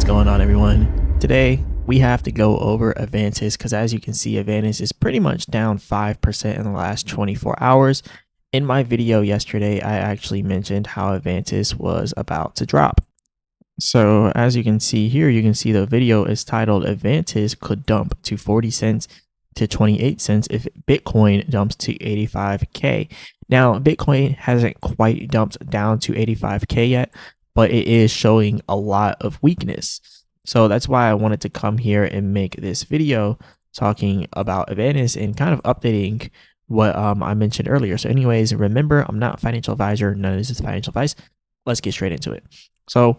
What's going on, everyone? Today we have to go over AVANTIS because, as you can see, AVANTIS is pretty much down 5% in the last 24 hours. In my video yesterday, I actually mentioned how AVANTIS was about to drop. So as you can see here, you can see the video is titled AVANTIS could dump to 40 cents to 28 cents if Bitcoin dumps to 85K. Now, Bitcoin hasn't quite dumped down to 85K yet, but it is showing a lot of weakness. So that's why I wanted to come here and make this video talking about AVANTIS and kind of updating what I mentioned earlier. So anyways, remember, I'm not a financial advisor. None of this is financial advice. Let's get straight into it. So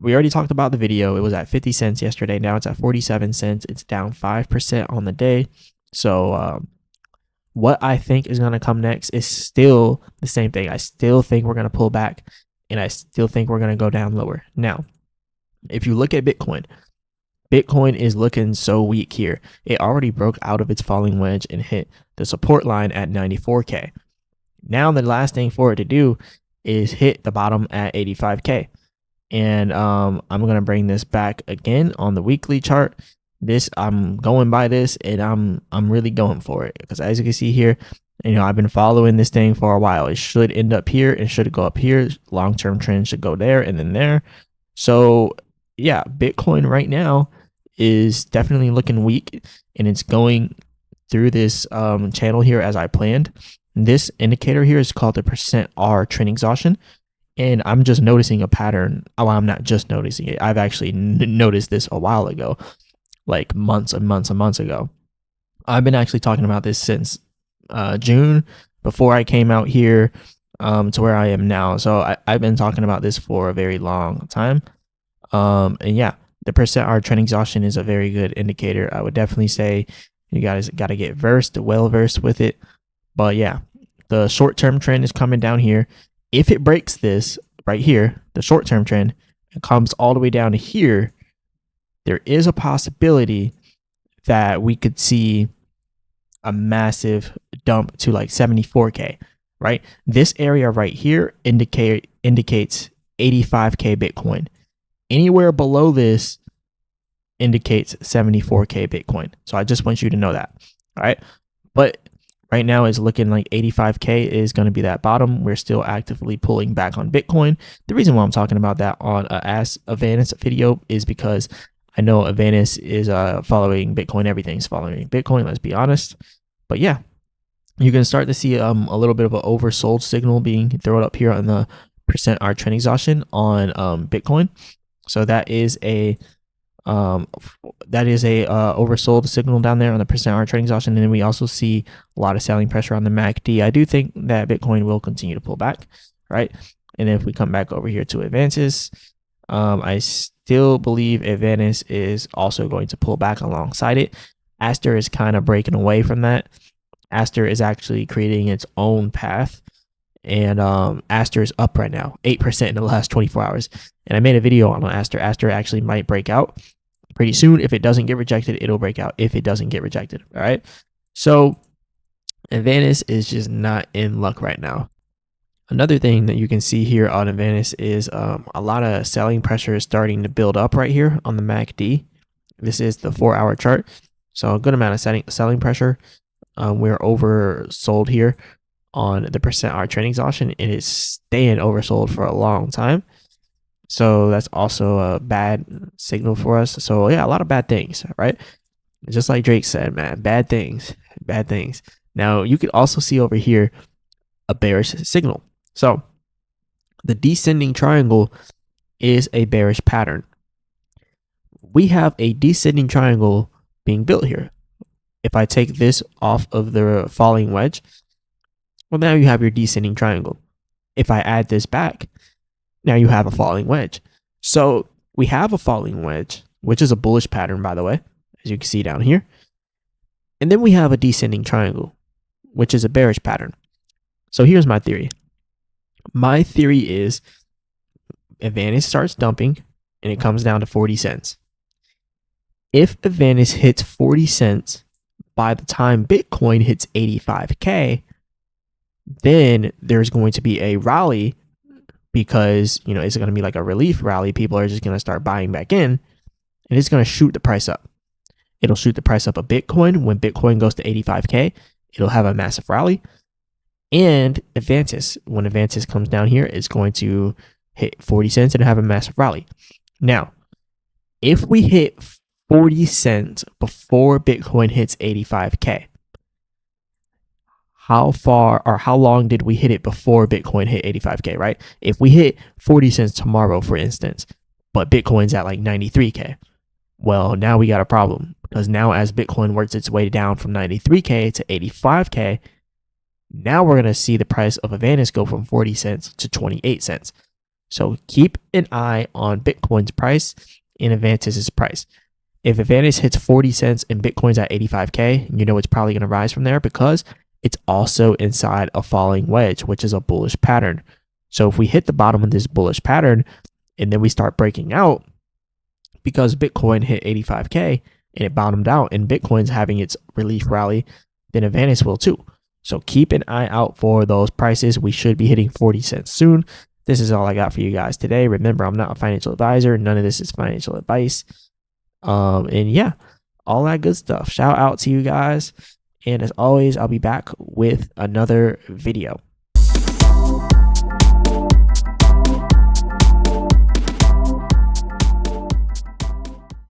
we already talked about the video. It was at 50 cents yesterday. Now it's at 47 cents. It's down 5% on the day. So what I think is going to come next is still the same thing. I still think we're going to pull back, and I still think we're going to go down lower. Now, if you look at Bitcoin is looking so weak here. It already broke out of its falling wedge and hit the support line at 94K. Now the last thing for it to do is hit the bottom at 85K. And I'm going to bring this back again on the weekly chart. I'm going by this, and I'm really going for it, because as you can see here, I've been following this thing for a while. It should end up here and should go up here. Long-term trend should go there and then there. So yeah, Bitcoin right now is definitely looking weak, and it's going through this channel here as I planned. This indicator here is called the %R trend exhaustion. And I'm just noticing a pattern. Oh, I'm not just noticing it. I've actually noticed this a while ago, like months and months and months ago. I've been actually talking about this since June, before I came out here to where I am now. So I've been talking about this for a very long time. And yeah, the %R trend exhaustion is a very good indicator. I would definitely say you guys got to get well versed with it. But yeah, the short-term trend is coming down here. If it breaks this right here, the short-term trend, and comes all the way down to here, there is a possibility that we could see a massive dump to like 74K, right? This area right here indicates 85K Bitcoin. Anywhere below this indicates 74K Bitcoin. So I just want you to know that, all right? But right now it's looking like 85K is going to be that bottom. We're still actively pulling back on Bitcoin. The reason why I'm talking about that on Ask AVANTIS video is because I know AVANTIS is following Bitcoin. Everything's following Bitcoin, let's be honest. But yeah, you can start to see a little bit of an oversold signal being thrown up here on the %R trend exhaustion on Bitcoin. So that is a oversold signal down there on the %R trend exhaustion. And then we also see a lot of selling pressure on the MACD. I do think that Bitcoin will continue to pull back, right? And if we come back over here to AVANTIS, I still believe AVANTIS is also going to pull back alongside it. Aster is kind of breaking away from that. Aster is actually creating its own path. And Aster is up right now, 8% in the last 24 hours. And I made a video on Aster. Aster actually might break out pretty soon. If it doesn't get rejected, it'll break out if it doesn't get rejected. All right. So AVANTIS is just not in luck right now. Another thing that you can see here on AVANTIS is a lot of selling pressure is starting to build up right here on the MACD. This is the 4-hour chart. So a good amount of selling pressure. We're oversold here on the %R trend exhaustion. It is staying oversold for a long time. So that's also a bad signal for us. So yeah, a lot of bad things, right? Just like Drake said, man, bad things. Now you could also see over here a bearish signal. So the descending triangle is a bearish pattern. We have a descending triangle being built here. If I take this off of the falling wedge, well, now you have your descending triangle. If I add this back, now you have a falling wedge. So we have a falling wedge, which is a bullish pattern, by the way, as you can see down here. And then we have a descending triangle, which is a bearish pattern. So here's my theory. My theory is AVANTIS starts dumping and it comes down to 40 cents. If AVANTIS hits 40 cents by the time Bitcoin hits 85K, then there's going to be a rally because, it's going to be like a relief rally. People are just going to start buying back in. and it's going to shoot the price up. It'll shoot the price up of Bitcoin. When Bitcoin goes to 85K, it'll have a massive rally. And AVANTIS, when AVANTIS comes down here, it's going to hit 40 cents and have a massive rally. Now, if we hit 40 cents before Bitcoin hits 85K, how far or how long did we hit it before Bitcoin hit 85K, right? If we hit 40 cents tomorrow, for instance, but Bitcoin's at like 93K, well, now we got a problem, because now as Bitcoin works its way down from 93K to 85K, now we're going to see the price of AVANTIS go from 40 cents to 28 cents. So keep an eye on Bitcoin's price and AVANTIS's price. If AVANTIS hits 40 cents and Bitcoin's at 85K, you know it's probably going to rise from there, because it's also inside a falling wedge, which is a bullish pattern. So if we hit the bottom of this bullish pattern and then we start breaking out, because Bitcoin hit 85K and it bottomed out and Bitcoin's having its relief rally, then AVANTIS will too. So keep an eye out for those prices. We should be hitting 40 cents soon. This is all I got for you guys today. Remember, I'm not a financial advisor. None of this is financial advice. And yeah, all that good stuff. Shout out to you guys. And as always, I'll be back with another video.